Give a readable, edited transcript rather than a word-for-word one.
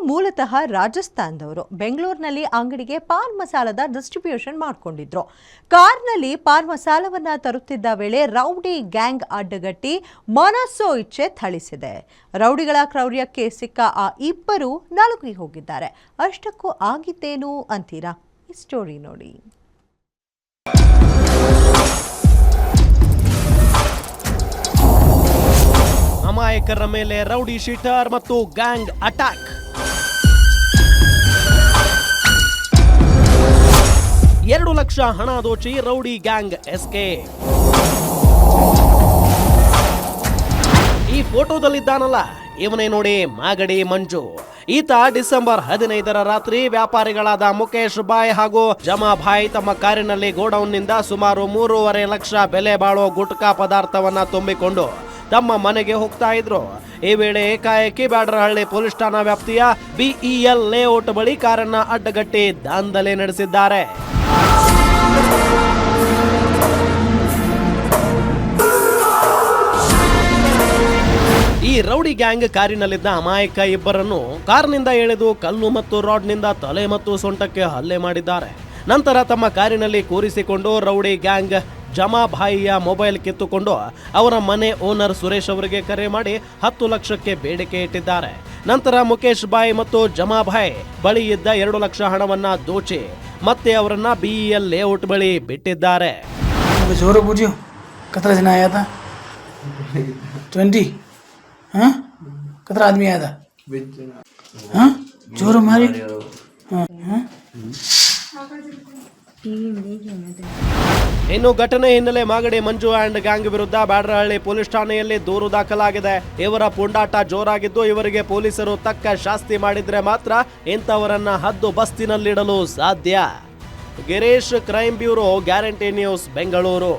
ಮೂಲತಃ ರಾಜಸ್ಥಾನದವರು. ಬೆಂಗಳೂರಿನಲ್ಲಿ ಅಂಗಡಿಗೆ ಪಾನ್ ಮಸಾಲದ ಡಿಸ್ಟ್ರಿಬ್ಯೂಷನ್ ಮಾಡಿಕೊಂಡಿದ್ರು. ಕಾರ್ನಲ್ಲಿ ಪಾನ್ ಮಸಾಲವನ್ನ ತರುತ್ತಿದ್ದ ವೇಳೆ ರೌಡಿ ಗ್ಯಾಂಗ್ ಅಡ್ಡಗಟ್ಟಿ ಮನಸ್ಸೋ ಇಚ್ಛೆ ಥಳಿಸಿದೆ. ರೌಡಿಗಳ ಕ್ರೌರ್ಯಕ್ಕೆ ಸಿಕ್ಕ ಆ ಇಬ್ಬರು ನಲುಗಿ ಹೋಗಿದ್ದಾರೆ. ಅಷ್ಟಕ್ಕೂ ಆಗಿದ್ದೇನು ಅಂತೀರಾ? ಈ ಸ್ಟೋರಿ ನೋಡಿ. ಅಮಾಯಕರ ಮೇಲೆ ರೌಡಿ ಶೀಟರ್ ಮತ್ತು ಗ್ಯಾಂಗ್ ಅಟ್ಯಾಕ್. $2 ಲಕ್ಷ ಹಣ ದೋಚಿ ರೌಡಿ ಗ್ಯಾಂಗ್ ಎಸ್ಕೇಪ್. ಈ ಫೋಟೋದಲ್ಲಿದ್ದಾನಲ್ಲ, ಇವನೇ ನೋಡಿ ಮಾಗಡಿ ಮಂಜು. ಈತ ಡಿಸೆಂಬರ್ 15ರ ರಾತ್ರಿ ವ್ಯಾಪಾರಿಗಳಾದ ಮುಖೇಶ್ ಬಾಯ್ ಹಾಗೂ ಜಮಾ ಭಾಯ್ ತಮ್ಮ ಕಾರಿನಲ್ಲಿ ಗೋಡೌನ್ನಿಂದ ಸುಮಾರು 3.5 ಲಕ್ಷ ಬೆಲೆ ಬಾಳೋ ಗುಟ್ಕಾ ಪದಾರ್ಥವನ್ನ ತುಂಬಿಕೊಂಡು ತಮ್ಮ ಮನೆಗೆ ಹೋಗ್ತಾ ಇದ್ರು. ಈ ವೇಳೆ ಏಕಾಏಕಿ ಬ್ಯಾಡರಹಳ್ಳಿ ಪೊಲೀಸ್ ಠಾಣಾ ವ್ಯಾಪ್ತಿಯ BEL ಲೇಔಟ್ ಬಳಿ ಕಾರನ್ನ ಅಡ್ಡಗಟ್ಟಿ ದಾಂಧಲೆ ನಡೆಸಿದ್ದಾರೆ. ಈ ರೌಡಿ ಗ್ಯಾಂಗ್ ಕಾರಿನಲ್ಲಿದ್ದ ಅಮಾಯಕ ಇಬ್ಬರನ್ನು ಕಾರ್ನಿಂದ ಎಳೆದು ಕಲ್ಲು ಮತ್ತು ರಾಡ್ನಿಂದ ತಲೆ ಮತ್ತು ಸೊಂಟಕ್ಕೆ ಹಲ್ಲೆ ಮಾಡಿದ್ದಾರೆ. ನಂತರ ತಮ್ಮ ಕಾರಿನಲ್ಲಿ ಕೂರಿಸಿಕೊಂಡು ರೌಡಿ ಗ್ಯಾಂಗ್ ಜಮಾ ಭಾಯಿಯ ಮೊಬೈಲ್ ಕಿತ್ತುಕೊಂಡು ಅವರ ಮನೆ ಓನರ್ ಸುರೇಶ್ ಅವರಿಗೆ ಕರೆ ಮಾಡಿ 10 ಲಕ್ಷಕ್ಕೆ ಬೇಡಿಕೆ ಇಟ್ಟಿದ್ದಾರೆ. ನಂತರ ಮುಖೇಶ್ ಬಾಯ್ ಮತ್ತು ಜಮಾ ಭಾಯ್ ಬಳಿ ಇದ್ದ 2 ಲಕ್ಷ ಹಣವನ್ನ ದೋಚಿ ಮತ್ತೆ ಅವರನ್ನ BEL ಲೇಔಟ್ ಬಳಿ ಬಿಟ್ಟಿದ್ದಾರೆ. जोर बुझियो कितना जन आया था? 20. हाँ कितना आदमी आया था? हाँ जोर मारी. हाँ ಇನ್ನು ಘಟನೆ ಹಿನ್ನೆಲೆ ಮಾಗಡಿ ಮಂಜು ಅಂಡ್ ಗ್ಯಾಂಗ್ ವಿರುದ್ಧ ಬ್ಯಾಡರಹಳ್ಳಿ ಪೊಲೀಸ್ ಠಾಣೆಯಲ್ಲಿ ದೂರು ದಾಖಲಾಗಿದೆ. ಇವರ ಪುಂಡಾಟ ಜೋರಾಗಿದ್ದು ಇವರಿಗೆ ಪೊಲೀಸರು ತಕ್ಕ ಶಾಸ್ತಿ ಮಾಡಿದ್ರೆ ಮಾತ್ರ ಇಂಥವರನ್ನ ಹದ್ದು ಬಸ್ತಿನಲ್ಲಿಡಲು ಸಾಧ್ಯ. Girish, crime bureau, guarantee news, Bengaluru.